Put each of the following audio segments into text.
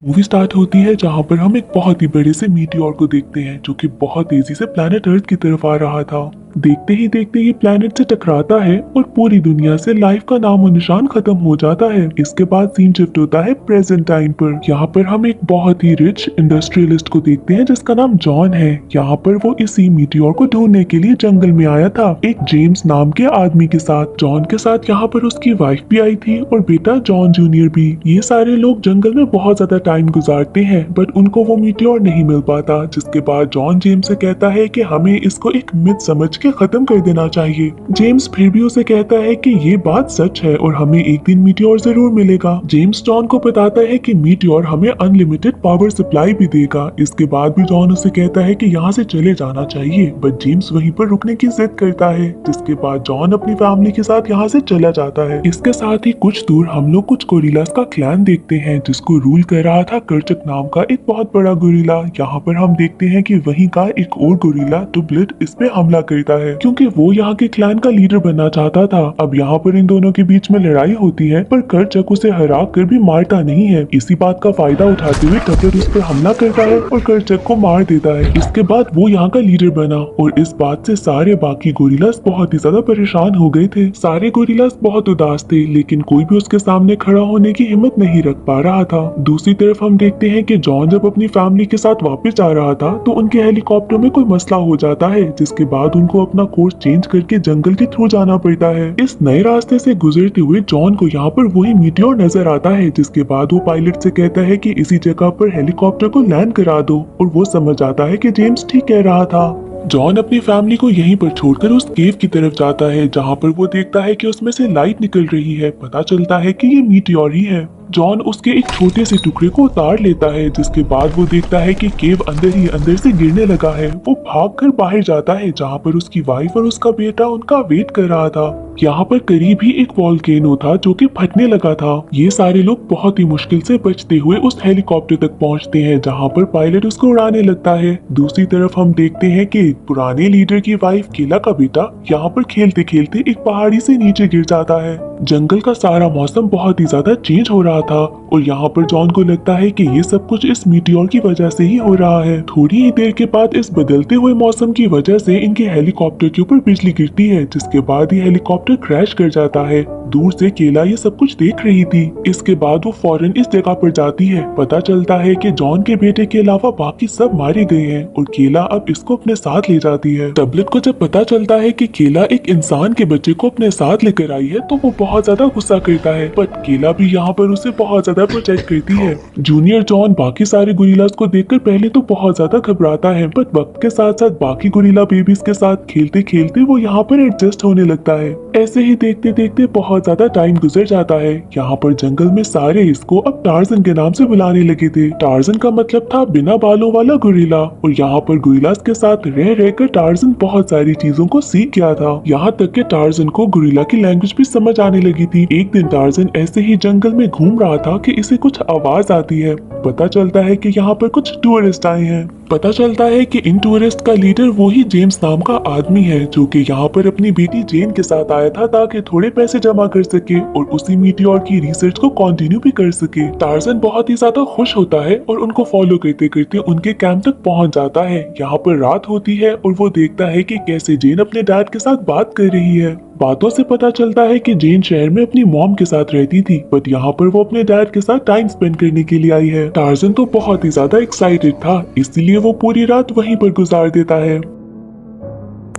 Movie start होती है जहां पर हम एक बहुत ही बड़े से मीटियोर को देखते हैं जो कि बहुत तेजी से प्लैनेट अर्थ की तरफ आ रहा था। देखते ही देखते ये प्लैनेट से टकराता है और पूरी दुनिया से लाइफ का नामो निशान खत्म हो जाता है। इसके बाद सीन शिफ्ट होता है प्रेजेंट टाइम पर। यहाँ पर हम एक बहुत ही रिच इंडस्ट्रियलिस्ट को देखते हैं जिसका नाम जॉन है। यहाँ पर वो इसी मीटियोर को ढूंढने के लिए जंगल में आया था एक जेम्स नाम के आदमी के साथ। जॉन के साथ यहाँ पर उसकी वाइफ भी आई थी और बेटा जॉन जूनियर भी। ये सारे लोग जंगल में बहुत ज्यादा टाइम गुजारते हैं बट उनको वो मीटियोर नहीं मिल पाता। जिसके बाद जॉन जेम्स से कहता है कि हमें इसको एक मिथ समझ के खत्म कर देना चाहिए। जेम्स फिर भी उसे कहता है कि ये बात सच है और हमें एक दिन मीटियोर जरूर मिलेगा। जेम्स जॉन को बताता है कि मीटियोर हमें अनलिमिटेड पावर सप्लाई भी देगा। इसके बाद भी जॉन उसे कहता है कि यहाँ से चले जाना चाहिए बट जेम्स वहीं पर रुकने की जिद करता है। जिसके बाद जॉन अपनी फैमिली के साथ यहाँ से चला जाता है। इसके साथ ही कुछ दूर हम लोग कुछ गोरिल्लास का क्लैन देखते हैं जिसको रूल कर रहा था कर्चक नाम का एक बहुत बड़ा गोरिल्ला। यहाँ पर हम देखते हैं कि वहीं का एक और गोरिल्ला टुबलिट इस पे हमला करता है क्योंकि वो यहाँ के क्लैन का लीडर बनना चाहता था। अब यहाँ पर इन दोनों के बीच में लड़ाई होती है पर कर्चक उसे हरा कर भी मारता नहीं है। इसी बात का फायदा उठाते हुए टुबलिट उस पर हमला करता है और कर्चक को मार देता है। इसके बाद वो यहाँ का लीडर बना और इस बात से सारे बाकी गोरिल्लास बहुत ही ज्यादा परेशान हो गए थे। सारे गोरिल्लास बहुत उदास थे लेकिन कोई भी उसके सामने खड़ा होने की हिम्मत नहीं रख पा रहा था। दूसरी तरफ हम देखते हैं कि जॉन जब अपनी फैमिली के साथ वापस आ रहा था तो उनके हेलीकॉप्टर में कोई मसला हो जाता है जिसके बाद उनको अपना कोर्स चेंज करके जंगल के थ्रू जाना पड़ता है। इस नए रास्ते से गुजरते हुए जॉन को यहाँ पर वही मीटियोर नजर आता है। जिसके बाद वो पायलट से कहता है कि इसी जगह पर हेलीकॉप्टर को लैंड करा दो और वो समझ आता है कि जेम्स ठीक कह रहा था। जॉन अपनी फैमिली को यहीं पर छोड़कर उस केव की तरफ जाता है जहाँ पर वो देखता है कि उसमें से लाइट निकल रही है। पता चलता है कि ये मीटियोर ही है। जॉन उसके एक छोटे से टुकड़े को उतार लेता है जिसके बाद वो देखता है कि केव अंदर ही अंदर से गिरने लगा है। वो भागकर बाहर जाता है जहाँ पर उसकी वाइफ और उसका बेटा उनका वेट कर रहा था। यहाँ पर करीब ही एक वॉल्केनो था जो कि फटने लगा था। ये सारे लोग बहुत ही मुश्किल से बचते हुए उस हेलीकॉप्टर तक पहुँचते हैं जहाँ पर पायलट उसको उड़ाने लगता है। दूसरी तरफ हम देखते हैं कि पुराने लीडर की वाइफ केला का बेटा यहाँ पर खेलते खेलते एक पहाड़ी से नीचे गिर जाता है। जंगल का सारा मौसम बहुत ही ज्यादा चेंज हो रहा था और यहाँ पर जॉन को लगता है कि ये सब कुछ इस मीटियोर की वजह से ही हो रहा है। थोड़ी ही देर के बाद इस बदलते हुए मौसम की वजह से इनके हेलीकॉप्टर के ऊपर बिजली गिरती है जिसके बाद ये हेलीकॉप्टर क्रैश कर जाता है। दूर से केला ये सब कुछ देख रही थी। इसके बाद वो फौरन इस जगह पर जाती है। पता चलता है कि जॉन के बेटे के अलावा बाकी सब मारे गए हैं और केला अब इसको अपने साथ ले जाती है। टबलेट को जब पता चलता है कि केला एक इंसान के बच्चे को अपने साथ लेकर आई है तो वो बहुत ज्यादा गुस्सा करता है बट केला भी यहाँ पर उसे बहुत ज्यादा प्रोटेक्ट करती है। जूनियर जॉन बाकी सारे गोरिल्लास को देखकर पहले तो बहुत ज्यादा घबराता है बट वक्त के साथ साथ बाकी गोरिल्ला बेबीज के साथ खेलते खेलते वो यहाँ पर एडजस्ट होने लगता है। ऐसे ही देखते देखते बहुत ज्यादा टाइम गुजर जाता है। यहाँ पर जंगल में सारे इसको अब टार्जन के नाम से बुलाने लगे थे। टार्जन का मतलब था बिना बालों वाला गोरिल्ला और यहाँ पर गोरिल्लास के साथ रह रहकर टार्जन बहुत सारी चीजों को सीख गया था। यहाँ तक कि टार्जन को गोरिल्ला की लैंग्वेज भी समझ आने लगी थी। एक दिन टार्जन ऐसे ही जंगल में घूम रहा था कि इसे कुछ आवाज आती है। पता चलता है कि यहाँ पर कुछ टूरिस्ट आए हैं। पता चलता है कि इन टूरिस्ट का लीडर वही जेम्स नाम का आदमी है जो कि यहाँ पर अपनी बेटी जेन के साथ आया था ताकि थोड़े पैसे जमा कर सके और उसी मीटियोर की रिसर्च को कंटिन्यू भी कर सके। टार्जन बहुत ही ज्यादा खुश होता है और उनको फॉलो करते करते उनके कैंप तक पहुँच जाता है। यहाँ पर रात होती है और वो देखता है कि कैसे जेन अपने डैड के साथ बात कर रही है। बातों से पता चलता है कि जेन शहर में अपनी मॉम के साथ रहती थी बट यहाँ पर वो अपने डैड के साथ टाइम स्पेंड करने के लिए आई है। टार्जन तो बहुत ही ज्यादा एक्साइटेड था इसलिए वो पूरी रात वहीं पर गुजार देता है।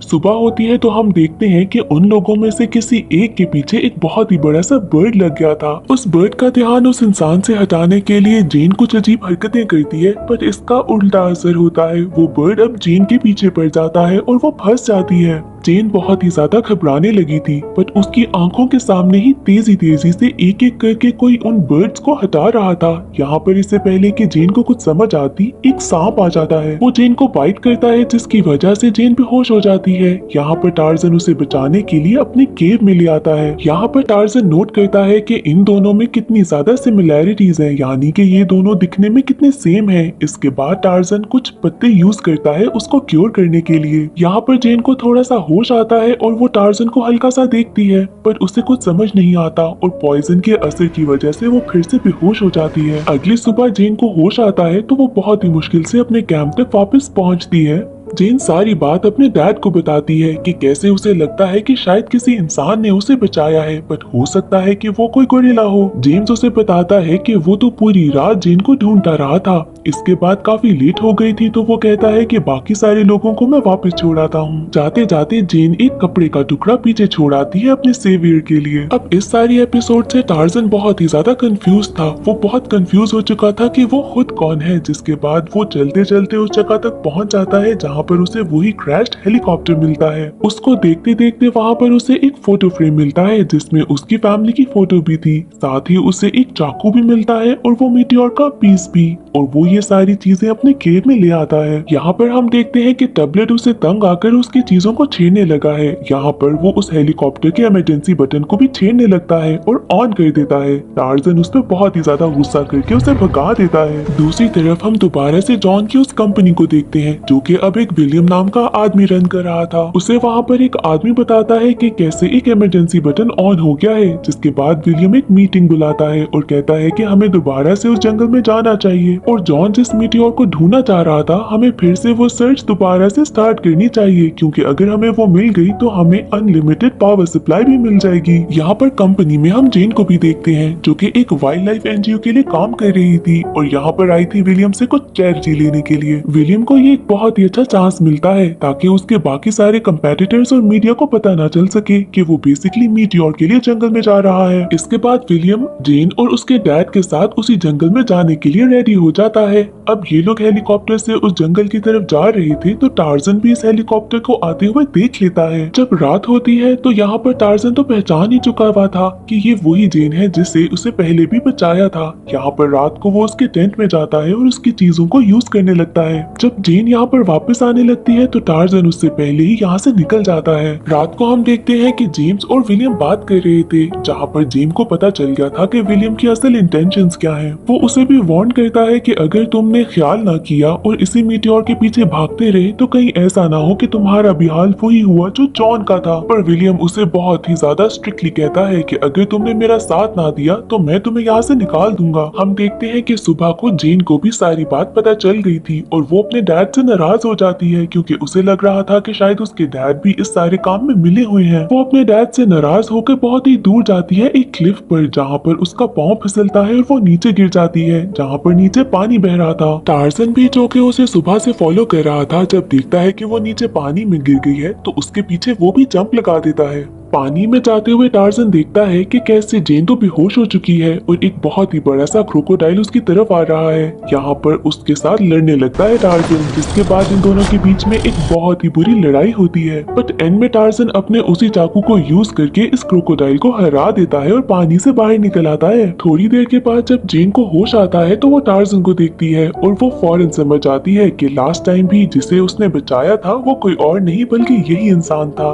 सुबह होती है तो हम देखते हैं कि उन लोगों में से किसी एक के पीछे एक बहुत ही बड़ा सा बर्ड लग गया था। उस बर्ड का ध्यान उस इंसान से हटाने के लिए जेन कुछ अजीब हरकतें करती है पर इसका उल्टा असर होता है। वो बर्ड अब जेन के पीछे पड़ जाता है और वो फंस जाती है। जेन बहुत ही ज्यादा घबराने लगी थी बट उसकी आंखों के सामने ही तेजी तेजी से एक एक करके कोई उन बर्ड्स को हटा रहा था। यहाँ पर इससे पहले कि जेन को कुछ समझ आती एक सांप आ जाता है। वो जेन को बाइट करता है जिसकी वजह से जेन बेहोश हो जाती है। यहाँ पर टार्जन उसे बचाने के लिए अपने केव में ले आता है। यहाँ पर टार्जन नोट करता है कि इन दोनों में कितनी ज्यादा सिमिलैरिटीज है यानी कि ये दोनों दिखने में कितने सेम है। इसके बाद टार्जन कुछ पत्ते यूज करता है उसको क्योर करने के लिए। यहाँ पर जेन को थोड़ा सा होश आता है और वो टार्जन को हल्का सा देखती है, पर उसे कुछ समझ नहीं आता और पॉइजन के असर की वजह से वो फिर से बेहोश हो जाती है। अगली सुबह जेन को होश आता है तो वो बहुत ही मुश्किल से अपने कैंप तक वापस पहुंचती है। जेन सारी बात अपने डैड को बताती है कि कैसे उसे लगता है कि शायद किसी इंसान ने उसे बचाया है, बट हो सकता है कि वो कोई गोरिल्ला हो। जेम्स उसे बताता है कि वो तो पूरी रात जेन को ढूंढता रहा था। इसके बाद काफी लेट हो गई थी तो वो कहता है कि बाकी सारे लोगों को मैं वापस छोड़ आता हूँ। जाते जाते जेन एक कपड़े का टुकड़ा पीछे छोड़ आती है अपने सेवियर के लिए। अब इस सारी एपिसोड से टार्जन बहुत ही ज्यादा कंफ्यूज था। वो बहुत कंफ्यूज हो चुका था कि वो खुद कौन है, जिसके बाद वो चलते चलते उस जगह तक पहुंच जाता है जहाँ पर उसे वही क्रैश्ड हेलीकॉप्टर मिलता है। उसको देखते देखते वहाँ पर उसे एक फोटो फ्रेम मिलता है जिसमें उसकी फैमिली की फोटो भी थी। साथ ही उसे एक चाकू भी मिलता है और वो मीटियोर का पीस भी, और वो ये सारी चीजें अपने केव में ले आता है। यहाँ पर हम देखते हैं कि टबलेट उसे तंग आकर उसकी चीजों को छेड़ने लगा है। यहाँ पर वो उस हेलीकॉप्टर के इमरजेंसी बटन को भी छेड़ने लगता है और ऑन कर देता है। टार्जन उस पर बहुत ही ज्यादा गुस्सा करके उसे भगा देता है। दूसरी तरफ हम दोबारा से जॉन की उस कंपनी को देखते हैं जो कि अब एक विलियम नाम का आदमी रन कर रहा था। उसे वहाँ पर एक आदमी बताता है कि कैसे एक इमरजेंसी बटन ऑन हो गया है, जिसके बाद विलियम एक मीटिंग बुलाता है और कहता है कि हमें दोबारा से उस जंगल में जाना चाहिए, और जॉन जिस मीटियोर को ढूंढना चाह रहा था हमें फिर से वो सर्च दोबारा से स्टार्ट करनी चाहिए, क्योंकि अगर हमें वो मिल गई तो हमें अनलिमिटेड पावर सप्लाई भी मिल जाएगी। यहाँ पर कंपनी में हम जेन को भी देखते हैं जो कि एक वाइल्ड लाइफ एनजीओ के लिए काम कर रही थी और यहाँ पर आई थी विलियम से कुछ चैरिटी लेने के लिए। विलियम को ये एक बहुत ही अच्छा चांस मिलता है ताकि उसके बाकी सारे कंपेटिटर्स और मीडिया को पता ना चल सके कि वो बेसिकली मीटियोर के लिए जंगल में जा रहा है। इसके बाद विलियम जेन और उसके डैड के साथ उसी जंगल में जाने के लिए रेडी हो जाता है। अब ये लोग हेलीकॉप्टर से उस जंगल की तरफ जा रहे थे तो टार्जन भी इस हेलीकॉप्टर को आते हुए देख लेता है। जब रात होती है तो यहाँ पर टार्जन तो पहचान ही चुका हुआ था कि ये वही जेन है जिससे उसे पहले भी बचाया था। यहाँ पर रात को वो उसके टेंट में जाता है और उसकी चीजों को यूज करने लगता है। जब जेन यहाँ पर वापस आने लगती है तो टार्जन उससे पहले ही यहाँ से निकल जाता है। रात को हम देखते हैं कि जेम्स और विलियम बात कर रहे थे, जहाँ पर जेम्स को पता चल गया था कि विलियम की असल इंटेंशंस क्या हैं। वो उसे भी वार्न करता है कि अगर तुमने ख्याल ना किया और इसी मीटियोर के पीछे भागते रहे तो कहीं ऐसा ना हो कि तुम्हारा भी हाल वही हुआ जो जॉन का था। पर विलियम उसे बहुत ही ज्यादा स्ट्रिक्टली कहता है कि अगर तुमने मेरा साथ ना दिया तो मैं तुम्हें यहाँ से निकाल दूंगा। हम देखते हैं कि सुबह को जेन को भी सारी बात पता चल गई थी और वो अपने डैड से नाराज हो जाती है क्योंकि उसे लग रहा था कि शायद उसके डैड भी इस सारे काम में मिले हुए हैं। वो अपने डैड से नाराज होकर बहुत ही दूर जाती है एक क्लिफ पर, जहाँ पर उसका पाँव फिसलता है और वो नीचे गिर जाती है, जहाँ पर नीचे पानी बह रहा था। टार्जन भी जो कि उसे सुबह से फॉलो कर रहा था, जब देखता है कि वो नीचे पानी में गिर गई है तो उसके पीछे वो भी जंप लगा देता है। पानी में जाते हुए टार्जन देखता है कि कैसे जेन तो बेहोश हो चुकी है और एक बहुत ही बड़ा सा क्रोकोडाइल उसकी तरफ आ रहा है। यहाँ पर उसके साथ लड़ने लगता है टार्जन, जिसके बाद इन दोनों के बीच में एक बहुत ही बुरी लड़ाई होती है। बट एंड में टार्जन अपने उसी चाकू को यूज करके इस क्रोकोडाइल को हरा देता है और पानी से बाहर निकल आता है। थोड़ी देर के बाद जब जेन को होश आता है तो वो टार्जन को देखती है और वो फौरन समझ जाती है कि लास्ट टाइम भी जिसे उसने बचाया था वो कोई और नहीं बल्कि यही इंसान था।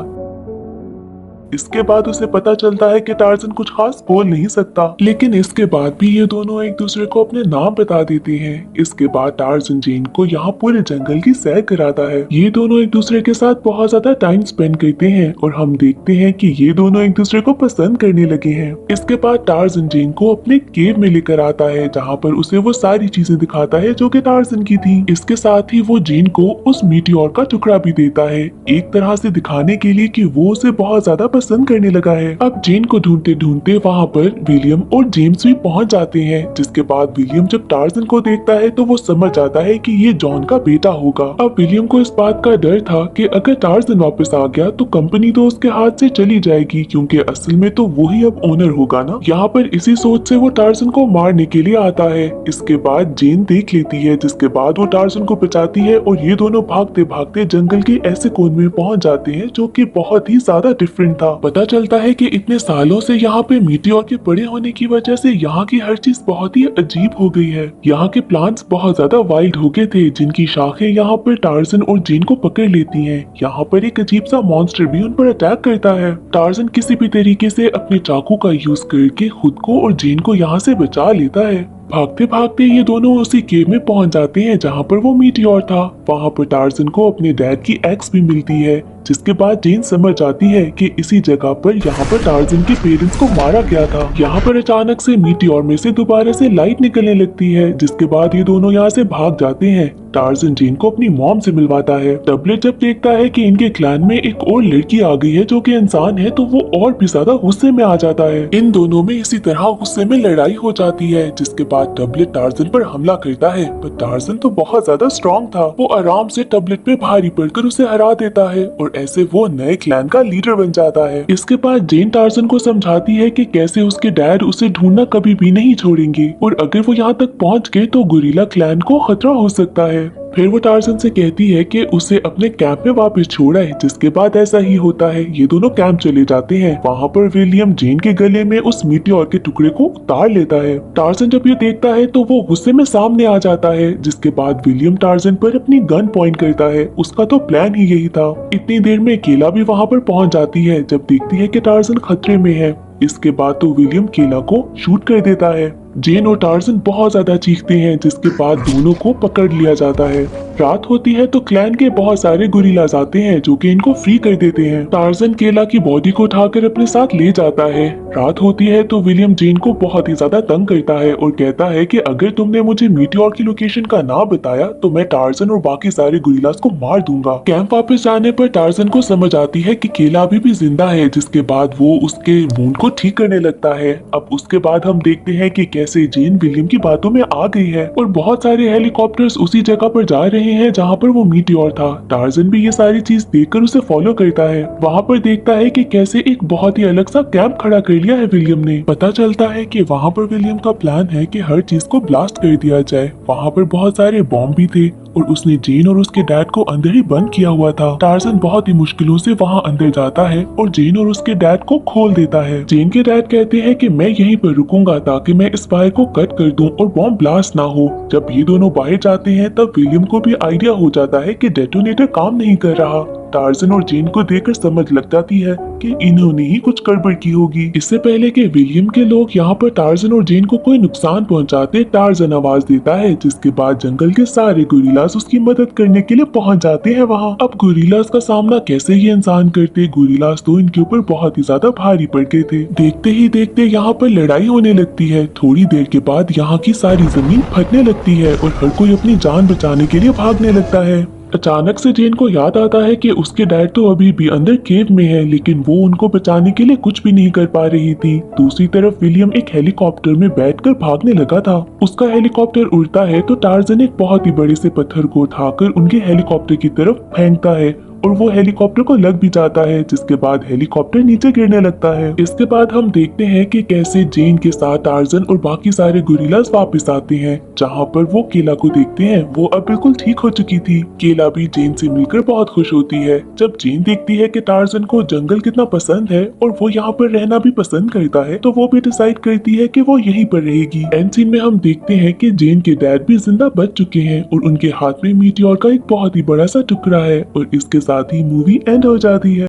इसके बाद उसे पता चलता है कि टार्जन कुछ खास बोल नहीं सकता, लेकिन इसके बाद भी ये दोनों एक दूसरे को अपने नाम बता देते हैं। इसके बाद टार्जन जेन को यहाँ पूरे जंगल की सैर कराता है। ये दोनों एक दूसरे के साथ बहुत ज्यादा टाइम स्पेंड करते हैं और हम देखते हैं कि ये दोनों एक दूसरे को पसंद करने लगे हैं। इसके बाद टार्जन जेन को अपने केव में लेकर आता है, जहाँ पर उसे वो सारी चीजें दिखाता है जो कि टार्जन की थी। इसके साथ ही वो जेन को उस मीटियोर का टुकड़ा भी देता है, एक तरह से दिखाने के लिए कि वो उसे बहुत ज्यादा पसंद करने लगा है। अब जेन को ढूंढते ढूंढते वहाँ पर विलियम और जेम्स भी पहुंच जाते हैं, जिसके बाद विलियम जब टार्जन को देखता है तो वो समझ जाता है कि ये जॉन का बेटा होगा। अब विलियम को इस बात का डर था कि अगर टार्जन वापस आ गया तो कंपनी तो उसके हाथ से चली जाएगी, क्योंकि असल में तो वो ही अब ओनर होगा ना। यहाँ पर इसी सोच से वो टार्जन को मारने के लिए आता है। इसके बाद जेन देख लेती है, जिसके बाद वो टार्जन को बचाती है और ये दोनों भागते भागते जंगल के ऐसे कोने में पहुंच जाते हैं जो कि बहुत ही ज्यादा डिफरेंट था। पता चलता है कि इतने सालों से यहाँ पे मीटियोर के बड़े होने की वजह से यहाँ की हर चीज बहुत ही अजीब हो गई है। यहाँ के प्लांट्स बहुत ज्यादा वाइल्ड हो गए थे, जिनकी शाखें यहाँ पर टार्जन और जेन को पकड़ लेती हैं। यहाँ पर एक अजीब सा मॉन्स्टर भी उन पर अटैक करता है। टार्जन किसी भी तरीके से अपने चाकू का यूज करके खुद को और जेन को यहाँ से बचा लेता है। भागते भागते ये दोनों उसी केव में पहुंच जाते हैं जहां पर वो मीटियोर था। वहां पर टार्जन को अपने डैड की एक्स भी मिलती है, जिसके बाद जेन समझ जाती है कि इसी जगह पर यहाँ पर टार्जन के पेरेंट्स को मारा गया था। यहाँ पर अचानक से मीटियोर में से दोबारा से लाइट निकलने लगती है, जिसके बाद ये दोनों यहाँ से भाग जाते हैं। टार्जन जेन को अपनी मॉम से मिलवाता है। टबलेट जब देखता है कि इनके क्लैन में एक और लड़की आ गई है जो कि इंसान है, तो वो और भी ज्यादा गुस्से में आ जाता है। इन दोनों में इसी तरह गुस्से में लड़ाई हो जाती है, जिसके बाद टबलेट टार्जन पर हमला करता है। पर टार्जन तो बहुत ज्यादा स्ट्रॉन्ग था, वो आराम से टबलेट पे भारी पड़कर उसे हरा देता है और ऐसे वो नए क्लैन का लीडर बन जाता है। इसके बाद जेन टार्जन को समझाती है कि कैसे उसके डैड उसे ढूंढना कभी भी नहीं छोड़ेंगे और अगर वो यहाँ तक पहुँच गए तो गोरिल्ला क्लैन को खतरा हो सकता है। फिर वो टार्जन से कहती है कि उसे अपने कैंप में वापस छोड़ा है, जिसके बाद ऐसा ही होता है। ये दोनों कैंप चले जाते हैं। वहाँ पर विलियम जेन के गले में उस मीटियोर के टुकड़े को उतार लेता है। टार्जन जब ये देखता है तो वो गुस्से में सामने आ जाता है, जिसके बाद विलियम टार्जन पर अपनी गन पॉइंट करता है। उसका तो प्लान ही यही था। इतनी देर में केला भी वहाँ पर पहुँच जाती है। जब देखती है कि टार्जन खतरे में है, इसके बाद तो विलियम केला को शूट कर देता है। जेन और टार्जन बहुत ज्यादा चीखते हैं, जिसके बाद दोनों को पकड़ लिया जाता है। रात होती है तो क्लैन के बहुत सारे गुरिल्लाज आते हैं जो कि इनको फ्री कर देते हैं। टार्जन केला की बॉडी को उठाकर अपने साथ ले जाता है। रात होती है तो विलियम जेन को बहुत ही ज्यादा तंग करता है और कहता है कि अगर तुमने मुझे मीटियोर की लोकेशन का नाम बताया तो मैं टार्जन और बाकी सारे गुरिल्लाज को मार दूंगा। कैंप वापस जाने पर टार्जन को समझ आती है कि केला अभी भी जिंदा है, जिसके बाद वो उसके वुंड को ठीक करने लगता है। अब उसके बाद हम देखते हैं कि कैसे जेन विलियम की बातों में आ गई है और बहुत सारे हेलीकॉप्टर्स उसी जगह पर जा रहे हैं जहां पर वो मीटियोर था। टार्जन भी ये सारी चीज देखकर उसे फॉलो करता है। वहां पर देखता है कि कैसे एक बहुत ही अलग सा कैंप खड़ा कर लिया है विलियम ने। पता चलता है कि वहां पर विलियम का प्लान है कि हर चीज को ब्लास्ट कर दिया जाए। वहां पर बहुत सारे बॉम्ब भी थे और उसने जेन और उसके डैड को अंदर ही बंद किया हुआ था। टार्जन बहुत ही मुश्किलों से वहां अंदर जाता है और जेन और उसके डैड को खोल देता है। जेन के डैड कहते हैं कि मैं यहीं पर रुकूंगा ताकि मैं इस वायर को कट कर दूं और बॉम्ब ब्लास्ट ना हो। जब ये दोनों बाहर जाते हैं तब विलियम को भी आइडिया हो जाता है कि डेटोनेटर काम नहीं कर रहा। टार्जन और जेन को देखकर समझ लग जाती है कि इन्होंने ही कुछ गड़बड़ की होगी। इससे पहले कि विलियम के लोग यहाँ पर टार्जन और जेन को कोई नुकसान पहुँचाते, टार्जन आवाज देता है, जिसके बाद जंगल के सारे गोरिल्लाज उसकी मदद करने के लिए पहुँच जाते हैं वहाँ। अब गोरिल्लाज का सामना कैसे ये इंसान करते, गोरिल्लाज तो इनके ऊपर बहुत ही ज्यादा भारी पड़ गए थे। देखते ही देखते यहाँ पर लड़ाई होने लगती है। थोड़ी देर के बाद यहाँ की सारी जमीन फटने लगती है और हर कोई अपनी जान बचाने के लिए भागने लगता है। अचानक से जेन को याद आता है कि उसके डैड तो अभी भी अंदर केव में है, लेकिन वो उनको बचाने के लिए कुछ भी नहीं कर पा रही थी। दूसरी तरफ विलियम एक हेलीकॉप्टर में बैठकर भागने लगा था। उसका हेलीकॉप्टर उड़ता है तो टार्जन एक बहुत ही बड़े से पत्थर को उठाकर उनके हेलीकॉप्टर की तरफ फेंकता है और वो हेलीकॉप्टर को लग भी जाता है, जिसके बाद हेलीकॉप्टर नीचे गिरने लगता है। इसके बाद हम देखते हैं कि कैसे जेन के साथ टार्जन और बाकी सारे गोरिल्लाज वापस आते हैं, जहाँ पर वो केला को देखते हैं। वो अब बिल्कुल ठीक हो चुकी थी। केला भी जेन से मिलकर बहुत खुश होती है। जब जेन देखती है कि टार्जन को जंगल कितना पसंद है और वो यहाँ पर रहना भी पसंद करता है, तो वो भी डिसाइड करती है कि वो यहीं पर रहेगी। एंड सीन में हम देखते हैं कि जेन के डैड भी जिंदा बच चुके हैं और उनके हाथ में मीटियोर का एक बहुत ही बड़ा सा टुकड़ा है और इसके साथ ही मूवी एंड हो जाती है।